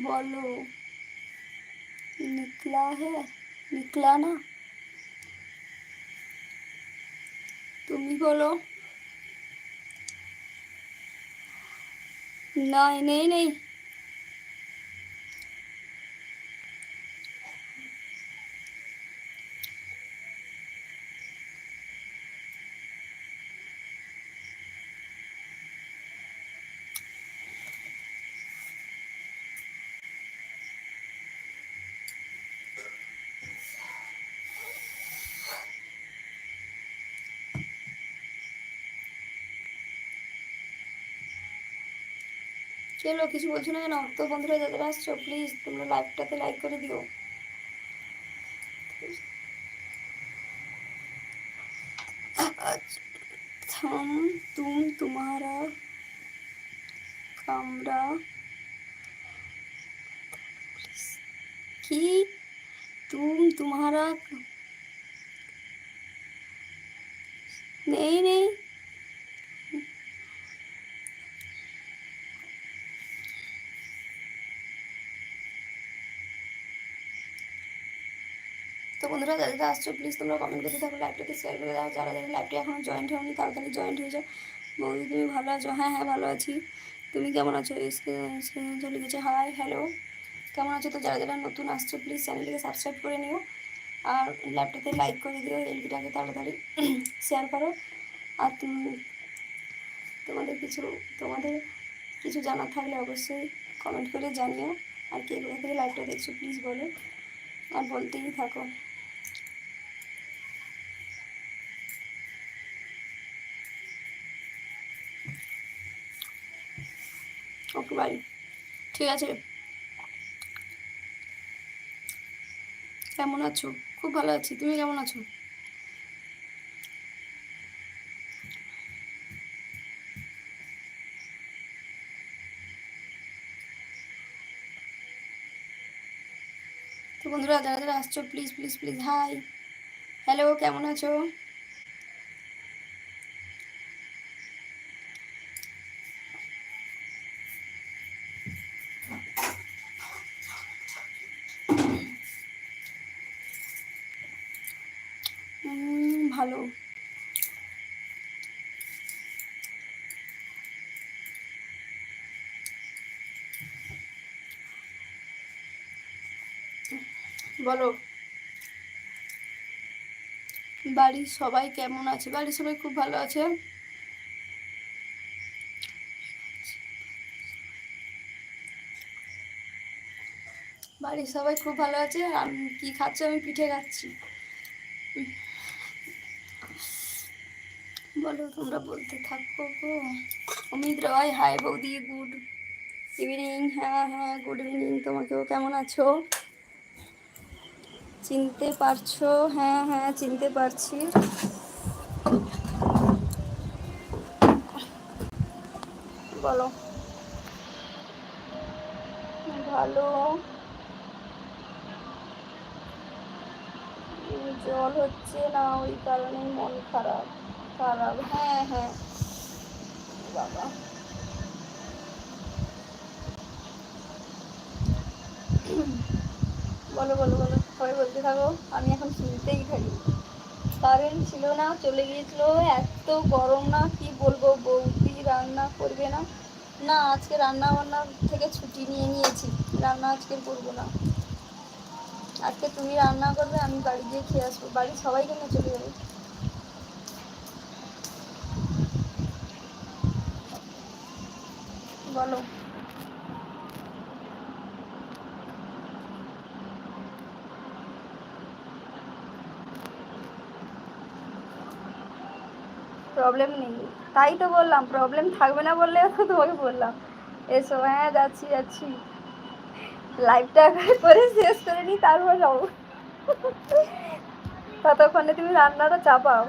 बोलो। निकला है, निकला ना, तुम ही बोलो। नहीं नहीं नहीं, চলো কিছু বলছো না কেন? তো বন্ধুরা যাদের আসছো প্লিজ তোমরা লাইভটাতে লাইক করে দিও। हम तुम तुम्हारा कमरा कि तुम तुम्हारा नहीं नहीं, তো বন্ধুরা যারা আসছো প্লিজ তোমরা কমেন্ট করতে থাকো, লাইভটাকে শেয়ার করে দাও। যারা যারা লাইভটা এখনো জয়েন্ট হয়নি তাড়াতাড়ি জয়েন্ট হয়ে যাও। বৌদি তুমি ভালো আছো? হ্যাঁ হ্যাঁ ভালো আছি, তুমি কেমন আছো? স্ক্রিনে লিখেছে হাই হ্যালো, কেমন আছো? তো যারা যারা নতুন আসছো প্লিজ চ্যানেলটিকে সাবস্ক্রাইব করে নিও আর লাইভটাতে লাইক করে দিও, এলবিটাকে তাড়াতাড়ি শেয়ার করো। আর তোমাদের কিছু জানার থাকলে অবশ্যই কমেন্ট করে জানিও। আর কে কোথা থেকে লাইভটা দেখছো প্লিজ বলো, আর বলতেই থাকো। ওকে বাই, ঠিক আছে। কেমন আছো? খুব ভালো আছি, তুমি কেমন আছো? তো বন্ধুরা যারা যারা আসছো please please please hi hello, কেমন আছো? ভালো। বলো বাড়ির সবাই কেমন আছে? বাড়ির সবাই খুব ভালো আছে। বাড়ির সবাই খুব ভালো আছে। আমি কি খাচ্ছি? আমি পিঠে খাচ্ছি। বলো তোমরা বলতে থাকো গো। অমিত রয় হাই বৌদি, গুড ইভিনিং। হ্যাঁ হ্যাঁ গুড ইভিনিং তোমাকেও, কেমন আছো? চিনতে পারছো? হ্যাঁ হ্যাঁ চিনতে পারছি। বলো। ভালো। জল হচ্ছে না ওই কারণেই মন খারাপ। খারাপ হ্যাঁ হ্যাঁ বাবা। বলো বলো বলো, সবাই বলতে থাকো, আমি এখন শুনতেই থাকি। কারেন্ট ছিল না, চলে গিয়েছিল। এত গরম না কি বলবো। বৌদি রান্না করবে না? না আজকে রান্না বান্না থেকে ছুটি নিয়ে নিয়েছি, রান্না আজকে করবো না। আজকে তুমি রান্না করবে, আমি বাড়ি গিয়ে খেয়ে আসবো, বাড়ির সবাইকে নিয়ে চলে যাবে। বলো। প্রবলেম নেই, তাই তো বললাম প্রবলেম থাকবে না বললে তো তোমাকে বললাম এসো। হ্যাঁ যাচ্ছি যাচ্ছি, লাইভটা করে শেষ করে নিই তারপর যাবো। ততক্ষণে তুমি রান্নাটা চাপাও।